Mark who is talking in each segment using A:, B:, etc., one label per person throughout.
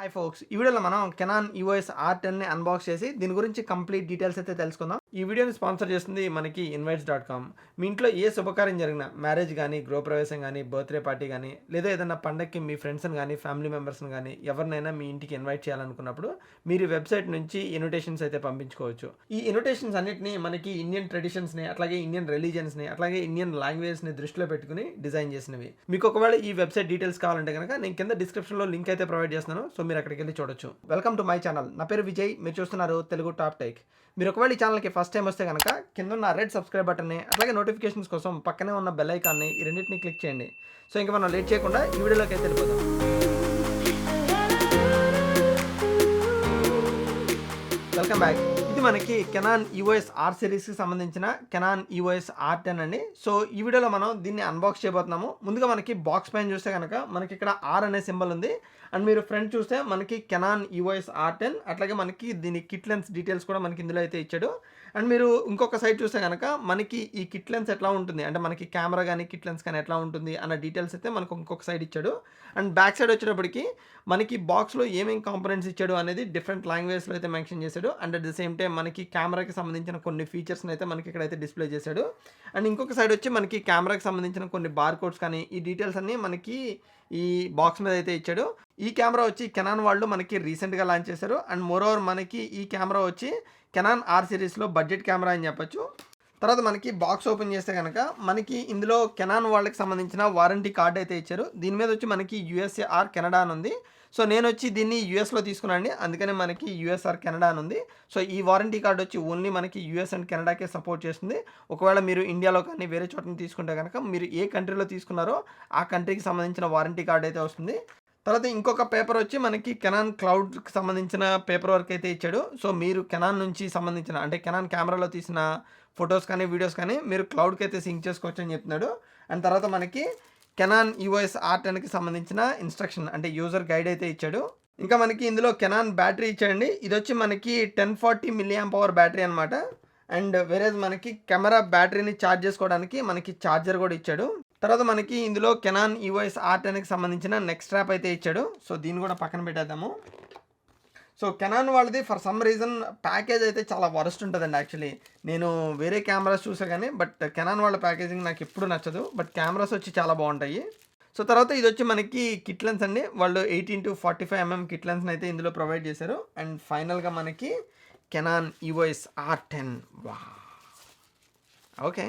A: Hi folks, ఈ వీడియోలో మనం కెనాన్ EOS R10ని అన్బాక్స్ చేసి దీని గురించి కంప్లీట్ డీటెయిల్స్ అయితే తెలుసుకుందాం. ఈ వీడియోని స్పాన్సర్ చేస్తుంది మనకి invites.com. మీ ఇంట్లో ఏ శుభకార్యం జరిగినా, మ్యారేజ్ కానీ, గృహప్రవేశం కానీ, బర్త్డే పార్టీ కానీ, లేదా ఏదైనా పండగకి మీ ఫ్రెండ్స్ని కానీ, ఫ్యామిలీ మెంబర్స్ని కానీ ఎవరినైనా మీ ఇంటికి ఇన్వైట్ చేయాలనుకున్నప్పుడు మీరు వెబ్సైట్ నుంచి ఇన్విటేషన్స్ అయితే పంపించుకోవచ్చు. ఈ ఇన్విటేషన్స్ అన్నిటిని మనకి ఇండియన్ ట్రెడిషన్స్ని, అట్లాగే ఇండియన్ రిలీజియన్స్ని, అట్లాగే ఇండియన్ లాంగ్వేజ్ని దృష్టిలో పెట్టుకుని డిజైన్ చేసినవి. మీకు ఒకవేళ ఈ వెబ్సైట్ డీటెయిల్స్ కావాలంటే కనుక నేను కింద డిస్క్రిప్షన్లో లింక్ అయితే ప్రొవైడ్ చేస్తున్నాను. సో మీరు అక్కడికి వెళ్ళి చూడొచ్చు. Welcome to my channel. నా పేరు విజయ్, మీరు చూస్తున్నారు తెలుగు టాప్ టెక్. మీరు ఒకవేళ ఈ ఛానల్కి ఫస్ట్ టైం వస్తే కనుక కింద ఉన్న రెడ్ సబ్స్క్రైబ్ బటన్ని, అట్లాగే నోటిఫికేషన్స్ కోసం పక్కనే ఉన్న బెల్ ఐకాన్ని, ఈ రెండింటిని క్లిక్ చేయండి. సో ఇంకా మనం లేట్ చేయకుండా ఈ వీడియోలోకి అయితే వెళ్ళిపోదాం. Welcome back. ఇది మనకి కెనాన్ EOS R సిరీస్కి సంబంధించిన కెనాన్ EOS R10 అండి. సో ఈ వీడియోలో మనం దీన్ని అన్బాక్స్ చేయబోతున్నాము. ముందుగా మనకి బాక్స్ పైన చూస్తే కనుక మనకి ఇక్కడ R అనే సింబల్ ఉంది. అండ్ మీరు ఫ్రంట్ చూస్తే మనకి కెనాన్ EOS R10, అట్లాగే మనకి దీని కిట్ లెన్స్ డీటెయిల్స్ కూడా మనకి ఇందులో అయితే ఇచ్చాడు. అండ్ మీరు ఇంకొక సైడ్ చూస్తే కనుక మనకి ఈ కిట్ లెన్స్ ఎట్లా ఉంటుంది, అంటే మనకి కెమెరా కానీ కిట్ లెన్స్ కానీ ఎట్లా ఉంటుంది అన్న డీటెయిల్స్ అయితే మనకు ఇంకొక సైడ్ ఇచ్చాడు. అండ్ బ్యాక్ సైడ్ వచ్చేటప్పటికి మనకి బాక్స్లో ఏమేమి కాంపోనెంట్స్ ఇచ్చాడు అనేది డిఫరెంట్ లాంగ్వేజ్లో అయితే మెన్షన్ చేశాడు. And at the same time మనకి కెమెరాకి సంబంధించిన కొన్ని ఫీచర్స్ని అయితే మనకి ఇక్కడైతే డిస్ప్లే చేశాడు. అండ్ ఇంకొక సైడ్ వచ్చి మనకి కెమెరాకి సంబంధించిన కొన్ని బార్ కోడ్స్ కానీ ఈ డీటెయిల్స్ అన్నీ మనకి ఈ బాక్స్ మీద అయితే ఇచ్చాడు. ఈ కెమెరా వచ్చి కెనాన్ వాళ్ళు మనకి రీసెంట్గా లాంచ్ చేశారు. అండ్ మోరోవర్ మనకి ఈ కెమెరా వచ్చి కెనాన్ R సిరీస్లో బడ్జెట్ కెమెరా అని చెప్పొచ్చు. తర్వాత మనకి బాక్స్ ఓపెన్ చేస్తే కనుక మనకి ఇందులో కెనాన్ వాళ్ళకి సంబంధించిన వారంటీ కార్డ్ అయితే ఇచ్చారు. దీని మీద వచ్చి మనకి USA R కెనడా అని ఉంది. సో నేను వచ్చి దీన్ని యూఎస్లో తీసుకున్నాండి, అందుకనే మనకి US R కెనడా అని ఉంది. సో ఈ వారంటీ కార్డ్ వచ్చి ఓన్లీ మనకి US అండ్ కెనడాకే సపోర్ట్ చేస్తుంది. ఒకవేళ మీరు ఇండియాలో కానీ వేరే చోట తీసుకుంటే కనుక మీరు ఏ కంట్రీలో తీసుకున్నారో ఆ కంట్రీకి సంబంధించిన వారంటీ కార్డ్ అయితే వస్తుంది. తర్వాత ఇంకొక పేపర్ వచ్చి మనకి కెనాన్ క్లౌడ్కి సంబంధించిన పేపర్ వర్క్ అయితే ఇచ్చాడు. సో మీరు కెనాన్ నుంచి సంబంధించిన, అంటే కెనాన్ కెమెరాలో తీసిన ఫొటోస్ కానీ వీడియోస్ కానీ మీరు క్లౌడ్కి అయితే సింక్ చేసుకోవచ్చు అని చెప్తున్నాడు. అండ్ తర్వాత మనకి కెనాన్ EOS R10కి సంబంధించిన ఇన్స్ట్రక్షన్, అంటే యూజర్ గైడ్ అయితే ఇచ్చాడు. ఇంకా మనకి ఇందులో కెనాన్ బ్యాటరీ ఇచ్చాడండి. ఇది వచ్చి మనకి 1040 mAh బ్యాటరీ అనమాట. అండ్ వేరే మనకి కెమెరా బ్యాటరీని ఛార్జ్ చేసుకోవడానికి మనకి ఛార్జర్ కూడా ఇచ్చాడు. తర్వాత మనకి ఇందులో కెనాన్ EOS R10కి సంబంధించిన నెక్ స్ట్రాప్ అయితే ఇచ్చాడు. సో దీన్ని కూడా పక్కన పెట్టేద్దాము. సో కెనాన్ వాళ్ళది ఫర్ సమ్ రీజన్ ప్యాకేజ్ అయితే చాలా వరస్ట్ ఉంటుందండి. యాక్చువల్లీ నేను వేరే కెమెరాస్ చూసా కానీ బట్ కెనాన్ వాళ్ళ ప్యాకేజింగ్ నాకు ఎప్పుడు నచ్చదు. బట్ కెమెరాస్ వచ్చి చాలా బాగుంటాయి. సో తర్వాత ఇది వచ్చి మనకి కిట్ లెన్స్ అండి. వాళ్ళు 18-45mm కిట్ లెన్స్ని అయితే ఇందులో ప్రొవైడ్ చేశారు. అండ్ ఫైనల్గా మనకి కెనాన్ EOS R10. వా ఓకే,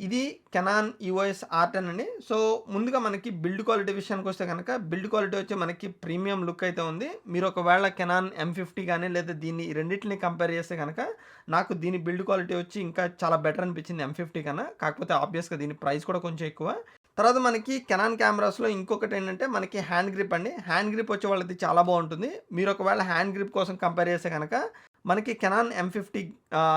A: ఇది కెనాన్ EOS R10 అండి. సో ముందుగా మనకి బిల్డ్ క్వాలిటీ విషయానికి వస్తే కనుక బిల్డ్ క్వాలిటీ వచ్చి మనకి ప్రీమియం లుక్ అయితే ఉంది. మీరు ఒకవేళ కెనాన్ M50 కానీ లేదా దీన్ని రెండింటిని కంపేర్ చేస్తే కనుక నాకు దీని బిల్డ్ క్వాలిటీ వచ్చి ఇంకా చాలా బెటర్ అనిపించింది M50 కన్నా. కాకపోతే ఆబ్వియస్గా దీని ప్రైస్ కూడా కొంచెం ఎక్కువ. తర్వాత మనకి కెనాన్ కెమెరాస్లో ఇంకొకటి ఏంటంటే మనకి హ్యాండ్ గ్రిప్ అండి. హ్యాండ్ గ్రిప్ వచ్చే వాళ్ళది చాలా బాగుంటుంది. మీరు ఒకవేళ హ్యాండ్ గ్రిప్ కోసం కంపేర్ చేస్తే కనుక మనకి కెనాన్ M50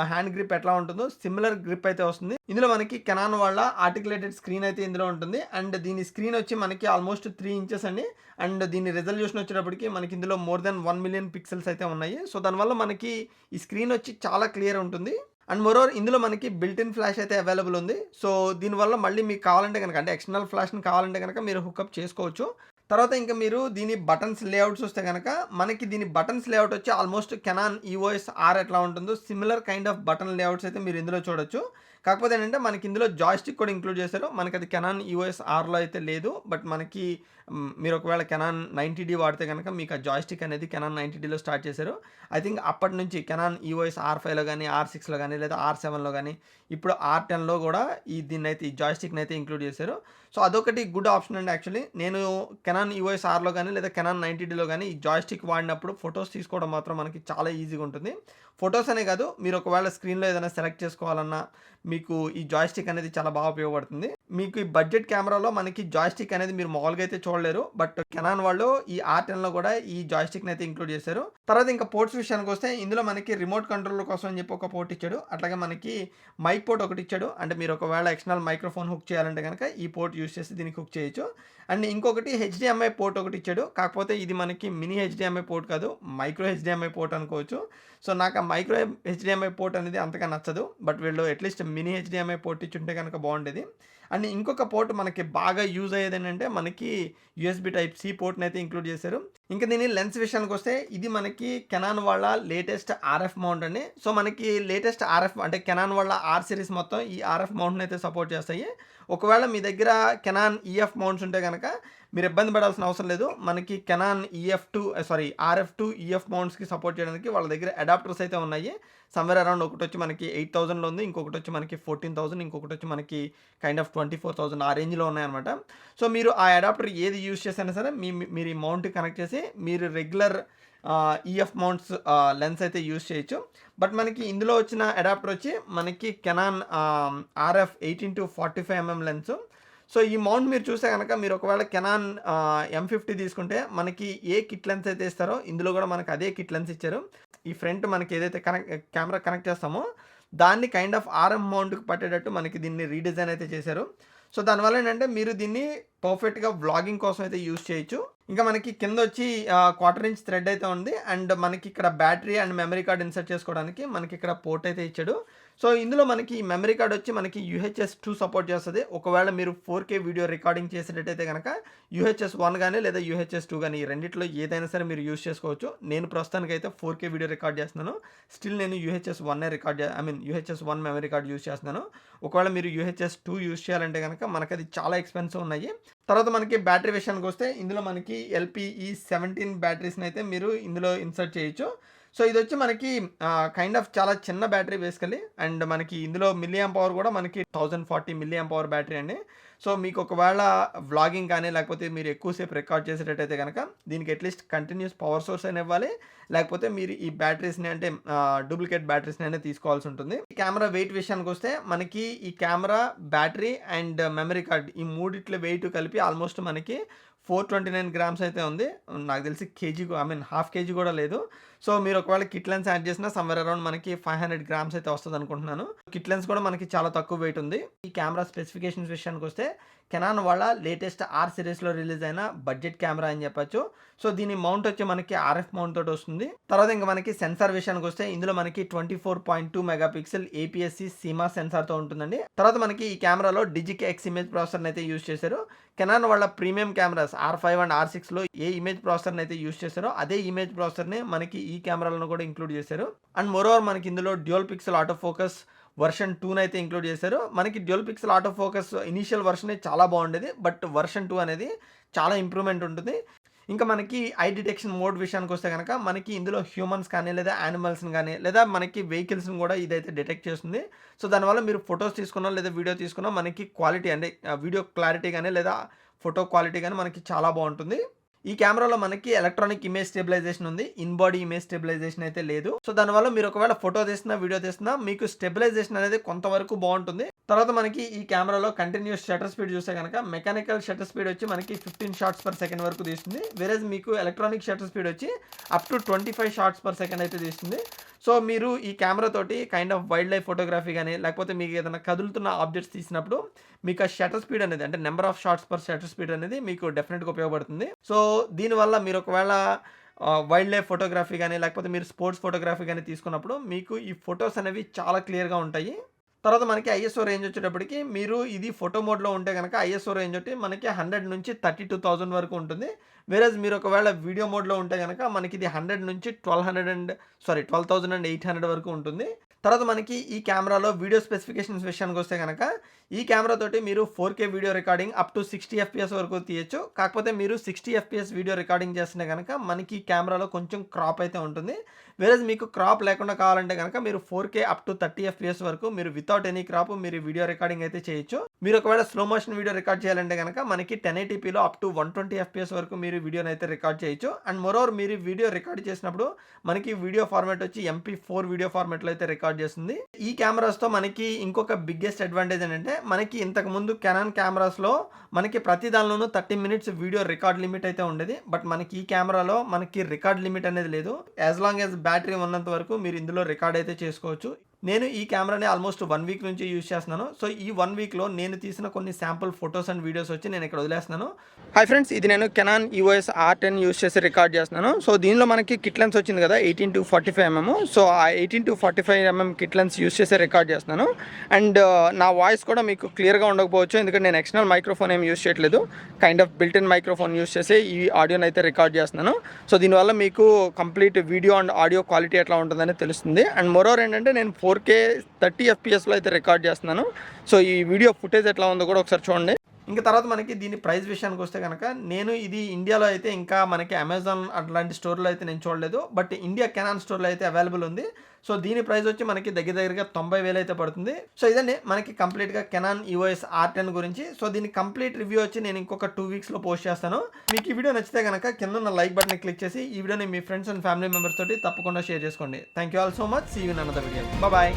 A: హ్యాండ్ గ్రిప్ ఎట్లా ఉంటుందో సిమిలర్ గ్రిప్ అయితే వస్తుంది. ఇందులో మనకి కెనాన్ వాళ్ళ ఆర్టికులేటెడ్ స్క్రీన్ అయితే ఇందులో ఉంటుంది. అండ్ దీని స్క్రీన్ వచ్చి మనకి ఆల్మోస్ట్ 3 ఇంచెస్ అండి. అండ్ దీని రెజల్యూషన్ వచ్చేటప్పటికి మనకి ఇందులో మోర్ దెన్ 1 మిలియన్ పిక్సెల్స్ అయితే ఉన్నాయి. సో దానివల్ల మనకి ఈ స్క్రీన్ వచ్చి చాలా క్లియర్ ఉంటుంది. అండ్ మోరోవర్ ఇందులో మనకి బిల్ట్ ఇన్ ఫ్లాష్ అయితే అవైలబుల్ ఉంది. సో దీనివల్ల మళ్ళీ మీకు కావాలంటే కనుక, అంటే ఎక్స్టర్నల్ ఫ్లాష్ని కావాలంటే కనుక మీరు హుక్అప్ చేసుకోవచ్చు. తర్వాత ఇంకా మీరు దీని బటన్స్ లేఅవుట్స్ వస్తే కనుక మనకి దీని బటన్స్ లేఅవుట్ వచ్చి ఆల్మోస్ట్ కెనాన్ EOS R ఎట్లా ఉంటుందో similar kind of button layouts అయితే మీరు ఇందులో చూడొచ్చు. కాకపోతే ఏంటంటే మనకి ఇందులో జాయ్స్టిక్ కూడా ఇంక్లూడ్ చేశారు. మనకి అది కెనాన్ EOS Rలో అయితే లేదు. బట్ మనకి మీరు ఒకవేళ కెనాన్ 90D వాడితే కనుక మీకు ఆ జాయ్స్టిక్ అనేది కెనాన్ 90Dలో స్టార్ట్ చేశారు. ఐ థింక్ అప్పటి నుంచి కెనాన్ EOS R5లో కానీ R6లో కానీ లేదా R7లో కానీ ఇప్పుడు R10లో కూడా దీన్ని అయితే ఈ జాయ్స్టిక్ని అయితే ఇంక్లూడ్ చేశారు. సో అదొకటి గుడ్ ఆప్షన్ అండి. యాక్చువల్లీ నేను కెనాన్ EOS Rలో కానీ లేదా కెనాన్ 90Dలో కానీ ఈ జాయ్స్టిక్ వాడినప్పుడు ఫొటోస్ తీసుకోవడం మాత్రం మనకి చాలా ఈజీగా ఉంటుంది. ఫొటోస్ అనే కాదు, మీరు ఒకవేళ స్క్రీన్లో ఏదైనా సెలెక్ట్ చేసుకోవాలన్నా మీకు ఈ జాయ్స్టిక్ అనేది చాలా బాగా ఉపయోగపడుతుంది. మీకు ఈ బడ్జెట్ కెమెరాలో మనకి జాయ్స్టిక్ అనేది మీరు మామూలుగా అయితే చూడలేరు. బట్ కెనాన్ వాళ్ళు ఈ R10లో కూడా ఈ జాయ్స్టిక్ని అయితే ఇంక్లూడ్ చేశారు. తర్వాత ఇంకా పోర్ట్స్ విషయానికి వస్తే ఇందులో మనకి రిమోట్ కంట్రోల్ కోసం అని చెప్పి ఒక పోర్ట్ ఇచ్చాడు. అట్లాగే మనకి మైక్ పోర్ట్ ఒకటి ఇచ్చాడు. అంటే మీరు ఒకవేళ ఎక్స్టర్నల్ మైక్రోఫోన్ హుక్ చేయాలంటే కనుక ఈ పోర్ట్ యూస్ చేసి దీనికి హుక్ చేయొచ్చు. అండ్ ఇంకొకటి హెచ్‌డీఎంఐ పోర్ట్ ఒకటి ఇచ్చాడు. కాకపోతే ఇది మనకి మినీ హెచ్‌డీఎంఐ పోర్ట్ కాదు. మైక్రో హెచ్‌డీఎంఐ పోర్ట్ అనుకోవచ్చు. సో, నాకు ఆ మైక్రో హెచ్‌డీఎంఐ పోర్ట్ అనేది అంతగా నచ్చదు. బట్ వీళ్ళు అట్‌లీస్ట్ మినీ హెచ్‌డీఎంఐ పోర్ట్ ఇచ్చుంటే గనక బాగుండేది. అండ్ ఇంకొక పోర్ట్ మనకి బాగా యూజ్ అయ్యేదేంటంటే మనకి యూఎస్‌బీ టైప్ సి పోర్ట్‌నైతే ఇంక్లూడ్ చేశారు. ఇంకా దీని లెన్స్ విషయానికొస్తే ఇది మనకి కెనాన్ వాళ్ళ లేటెస్ట్ ఆర్ఎఫ్ మౌంట్ అండి. సో, మనకి లేటెస్ట్ ఆర్ఎఫ్ అంటే కెనాన్ వాళ్ళ ఆర్ సిరీస్ మొత్తం ఈ ఆర్ఎఫ్ మౌంట్‌నైతే సపోర్ట్ చేస్తాయి. ఒకవేళ మీ దగ్గర కెనాన్ ఈఎఫ్ మౌంట్స్ ఉంటే గనక మీరు ఇబ్బంది పడాల్సిన అవసరం లేదు. మనకి కెనాన్ ఆర్ఎఫ్2 ఈఎఫ్ మౌంట్స్‌కి సపోర్ట్ చేయడానికి వాళ్ళ దగ్గర అడాప్టర్స్ అయితే ఉన్నాయి. సమ్‌వేర్ అరౌండ్ ఒకటొచ్చి మనకి 8,000లో ఉంది. ఇంకొకటొచ్చి మనకి 14,000 ఇంకొకటొచ్చి మనకి కైండ్ ఆఫ్ 24,000 ఆ రేంజ్‌లో ఉన్నాయన్నమాట. సో, మీరు ఆ అడాప్టర్ ఏది యూజ్ చేసినా సరే మీరు ఈ మౌంట్‌కి కనెక్ట్ చేసి మీరు రెగ్యులర్ ఈఎఫ్ మౌంట్స్ లెన్స్ అయితే యూజ్ చేయొచ్చు. బట్ మనకి ఇందులో వచ్చిన అడాప్టర్ వచ్చి మనకి Canon RF 18-45 mm lens. So, ఈ మౌంట్ మీరు చూస్తే గనక మీరు ఒకవేళ కెనాన్ M50 తీసుకుంటే మనకి ఏ కిట్ లెన్స్ అయితే ఇస్తారో ఇందులో కూడా మనకి అదే కిట్ లెన్స్ ఇచ్చారు. ఈ ఫ్రంట్ మనకి ఏదైతే కెమెరా కనెక్ట్ చేస్తామో దాన్ని కైండ్ ఆఫ్ ఆర్ఎం మౌంట్‌కి పట్టేటట్టు మనకి దీన్ని రీడిజైన్ అయితే చేశారు. సో, దానివల్ల ఏంటంటే మీరు దీన్ని పర్ఫెక్ట్‌గా వ్లాగింగ్ కోసం అయితే యూజ్ చేయొచ్చు. ఇంకా మనకి కిందొచ్చి 1/4 ఇంచ్ థ్రెడ్ అయితే ఉంది. అండ్ మనకి ఇక్కడ battery and memory card insert చేసుకోవడానికి మనకి ఇక్కడ పోర్ట్ అయితే ఇచ్చాడు. సో, ఇందులో మనకి మెమరీ కార్డ్ వచ్చి మనకి UHS 2 సపోర్ట్ చేస్తది. ఒకవేళ మీరు 4K వీడియో రికార్డింగ్ చేసేటట్టయితే గనక UHS 1 గాని లేదా UHS 2 గాని ఈ రెండిట్లో ఏదైనా సరే మీరు యూజ్ చేసుకోవచ్చు. నేను ప్రస్తుతానికైతే 4K వీడియో రికార్డ్ చేస్తున్నాను. స్టిల్ నేను UHS 1 మెమరీ కార్డ్ యూజ్ చేస్తున్నాను. ఒకవేళ మీరు UHS 2 యూజ్ చేయాలంటే గనక మనకది చాలా ఎక్స్‌పెన్సివ్ ఉన్నాయి. తర్వాత మనకి బ్యాటరీ విషయానికొస్తే ఇందులో మనకి LPE17 బ్యాటరీస్‌ని అయితే మీరు ఇందులో ఇన్సర్ట్ చేయొచ్చు. సో, ఇదొచ్చి మనకి కైండ్ ఆఫ్ చాలా చిన్న బ్యాటరీ బేసికల్లీ. అండ్ మనకి ఇందులో మిల్లీ పవర్ కూడా మనకి 1040 మిల్లీ పవర్ బ్యాటరీ అండి. సో, మీకు ఒకవేళ వ్లాగింగ్ కానీ లేకపోతే మీరు ఎక్కువసేపు రికార్డ్ చేసేటట్టయితే గనక దీనికి అట్‌లీస్ట్ కంటిన్యూస్ పవర్ సోర్స్ అయినా ఇవ్వాలి. లేకపోతే మీరు ఈ బ్యాటరీస్‌ని అంటే డూప్లికేట్ బ్యాటరీస్‌ని అయినా తీసుకోవాల్సి ఉంటుంది. ఈ కెమెరా వెయిట్ విషయానికొస్తే మనకి ఈ camera, battery and memory card ఈ మూడిట్ల వెయిట్ కలిపి ఆల్మోస్ట్ మనకి 429 గ్రామ్స్ అయితే ఉంది. నాకు తెలిసి హాఫ్ కేజీ కూడా లేదు. సో, మీరు ఒకవేళ కిట్ లెన్స్ యాడ్ చేసినా సమ్‌వేర్ అరౌండ్ మనకి 500 గ్రామ్స్ అయితే వస్తదనుకుంటున్నాను. కిట్ లెన్స్ కూడా మనకి చాలా తక్కువ వెయిట్ ఉంది. ఈ కెమెరా స్పెసిఫికేషన్స్ విషయానికొస్తే కెనాన్ వాళ్ళ లేటెస్ట్ ఆర్ సిరీస్‌లో రిలీజ్ అయిన బడ్జెట్ కెమెరా అని చెప్పొచ్చు. సో, దీని మౌంట్ వచ్చి మనకి ఆర్ఎఫ్ మౌంట్ తోటి వస్తుంది. తర్వాత ఇంకా మనకి సెన్సార్ విషయానికొస్తే ఇందులో మనకి 24.2 మెగాపిక్సెల్ APS-C CMOS సెన్సార్‌తో ఉంటుందండి. తర్వాత మనకి ఈ కెమెరాలో DiGIC X ఇమేజ్ ప్రాసెసర్‌ని అయితే యూజ్ చేశారు. కెనాన్ వాళ్ళ ప్రీమియం కెమెరాస్ R5 అండ్ R6లో ఏ ఇమేజ్ ప్రాసెసర్‌ని అయితే యూజ్ చేశారో అదే ఇమేజ్ ప్రాసెసర్‌ని మనకి ఈ కెమెరాలను కూడా ఇంక్లూడ్ చేశారు. అండ్ మోరోవర్ మనకి ఇందులో dual pixel auto focus version 2 అయితే ఇంక్లూడ్ చేశారు. మనకి dual pixel auto focus initial వర్షనే చాలా బాగుండేది. బట్ వర్షన్ 2 అనేది చాలా ఇంప్రూవ్‌మెంట్ ఉంటుంది. ఇంకా మనకి ఐ డిటెక్షన్ మోడ్ విషయానికొస్తే గనక మనకి ఇందులో హ్యూమన్స్ కానీ లేదా యానిమల్స్‌ని గానీ లేదా మనకి వెహికల్స్‌ని కూడా ఇదైతే డిటెక్ట్ చేస్తుంది. సో, దానివల్ల మీరు ఫోటోస్ తీసుకున్నా లేదా వీడియో తీసుకున్నా మనకి క్వాలిటీ అంటే వీడియో క్లారిటీ గానీ లేదా ఫోటో క్వాలిటీ గానీ మనకి చాలా బాగుంటుంది. ఈ కెమెరాలో మనకి ఎలక్ట్రానిక్ ఇమేజ్ స్టెబిలైజేషన్ ఉంది. ఇన్ బాడీ ఇమేజ్ స్టెబిలైజేషన్ అయితే లేదు. సో, దానివల్ల మీరు ఒకవేళ ఫోటో తీస్తున్నా, వీడియో తీస్తున్నా మీకు స్టెబిలైజేషన్ అనేది కొంతవరకు బాగుంటుంది. తర్వాత మనకి ఈ కెమెరాలో కంటిన్యూస్ షటర్ స్పీడ్ చూస్తే గనక మెకానికల్ షటర్ స్పీడ్ వచ్చి మనకి 15 షాట్స్ పర్ సెకండ్ వరకు తీస్తుంది. వేరేజ్ మీకు ఎలక్ట్రానిక్ షటర్ స్పీడ్ వచ్చి up to 25 shots per second అయితే తీస్తుంది. సో, మీరు ఈ కెమెరా తోటి kind of wild life photography గానీ లేకపోతే మీకు ఏదైనా కదులుతున్న ఆబ్జెక్ట్స్ తీసినప్పుడు మీకు ఆ షటర్ స్పీడ్ అనేది అంటే number of shots per shutter speed అనేది మీకు డెఫినెట్‌గా ఉపయోగపడుతుంది. సో, దీనివల్ల మీరు ఒకవేళ వైల్డ్ లైఫ్ ఫోటోగ్రఫీ గానీ లేకపోతే మీరు స్పోర్ట్స్ ఫోటోగ్రఫీ గానీ తీసుకున్నప్పుడు మీకు ఈ ఫోటోస్ అనేవి చాలా క్లియర్‌గా ఉంటాయి. తర్వాత మనకి ISO రేంజ్ వచ్చేటప్పటికి మీరు ఇది ఫోటో మోడ్‌లో ఉంటే గనక ISO రేంజ్ వచ్చి మనకి 100 నుంచి 32,000 వరకు ఉంటుంది. వేరేజ్ మీరు ఒకవేళ వీడియో మోడ్‌లో ఉంటే గనక మనకి ఇది 100 నుంచి 12,800 వరకు ఉంటుంది. తర్వాత మనకి ఈ కెమెరాలో వీడియో స్పెసిఫికేషన్స్ విషయానికొస్తే గనక ఈ కెమెరా తోటి మీరు 4K video recording up to 60 FPS వరకు తీయొచ్చు. కాకపోతే మీరు 60 FPS వీడియో రికార్డింగ్ చేస్తే గనక మనకి కెమెరాలో కొంచెం క్రాప్ అయితే ఉంటుంది. వేరేజ్ మీకు క్రాప్ లేకుండా కావాలంటే గనక మీరు 4K అప్ టు 30 FPS వరకు మీరు వితౌట్ ఎనీ క్రాప్ మీరు వీడియో రికార్డింగ్ అయితే చేయొచ్చు. మీరు ఒకవేళ స్లో మోషన్ వీడియో రికార్డ్ చేయాలంటే గనక మనకి 1080pలో అప్ టు 120 FPS వరకు మీరు వీడియోని అయితే రికార్డ్ చేయొచ్చు. అండ్ మోరోవర్ మీరు వీడియో రికార్డ్ చేసినప్పుడు మనకి వీడియో ఫార్మాట్ వచ్చి MP4 వీడియో ఫార్మాట్లో అయితే రికార్డ్ చేస్తుంది. ఈ కెమెరాస్‌తో మనకి ఇంకొక బిగ్గెస్ట్ అడ్వాంటేజ్ ఏంటంటే మనకి ఇంతకుముందు కెనాన్ కెమెరాస్‌లో మనకి ప్రతి దానిలోనూ 30 మినిట్స్ వీడియో రికార్డ్ లిమిట్ అయితే ఉండేది. బట్ మనకి ఈ కెమెరాలో మనకి రికార్డ్ లిమిట్ అనేది లేదు. యాజ్ లాంగ్ యాజ్ బ్యాటరీ ఉన్నంత వరకు మీరు ఇందులో రికార్డ్ అయితే చేసుకోవచ్చు. నేను ఈ కెమెరాని ఆల్మోస్ట్ 1 వీక్ నుంచి యూజ్ చేస్తున్నాను. సో ఈ 1 వీక్‌లో నేను తీసిన కొన్ని శాంపుల్ ఫోటోస్ అండ్ వీడియోస్ వచ్చి నేను ఇక్కడ వదిలేస్తున్నాను. హాయ్ ఫ్రెండ్స్, ఇది నేను Canon EOS R10 యూజ్ చేసి రికార్డ్ చేస్తున్నాను. సో దీనిలో మనకి కిట్ లెన్స్ వచ్చింది కదా 18-45 mm. సో ఆ 18-45 mm కిట్ లెన్స్ యూజ్ చేసి రికార్డ్ చేస్తున్నాను. అండ్ నా వాయిస్ కూడా మీకు క్లియర్గా ఉండకపోవచ్చు, ఎందుకంటే నేను ఎక్స్టర్నల్ మైక్రోఫోన్ ఏం యూజ్ చేయట్లేదు. Kind of built in microphone use చేసి ఈ ఆడియోని అయితే రికార్డ్ చేస్తున్నాను. సో దీనివల్ల మీకు complete video and audio quality ఎట్లా ఉంటుందని తెలుస్తుంది. అండ్ మోరోవర్ ఏంటంటే నేను 4K 30 FPSలో అయితే రికార్డ్ చేస్తున్నాను. సో ఈ వీడియో ఫుటేజ్ ఎట్లా ఉందో కూడా ఒకసారి చూడండి. ఇంకా తర్వాత మనకి దీని ప్రైస్ విషయానికి వస్తే కనుక, నేను ఇది ఇండియాలో అయితే ఇంకా మనకి అమెజాన్ అట్లాంటి స్టోర్లో అయితే నేను చూడలేదు, బట్ ఇండియా కెనాన్ స్టోర్లో అయితే అవైలబుల్ ఉంది. సో దీని ప్రైస్ వచ్చి మనకి దగ్గరగా 90,000 అయితే పడుతుంది. సో ఇదండి మనకి కంప్లీట్గా Canon EOS R10 గురించి. సో దీని కంప్లీట్ రివ్యూ వచ్చి నేను ఇంకొక 2 వీక్స్లో పోస్ట్ చేస్తాను. మీకు ఈ వీడియో నచ్చితే కనుక కింద ఉన్న లైక్ బటన్ క్లిక్ చేసి ఈ వీడియోని మీ ఫ్రెండ్స్ అండ్ ఫ్యామిలీ మెంబర్స్ తోటి తప్పకుండా షేర్ చేసుకోండి. Thank you all so much. See you in another video. Bye.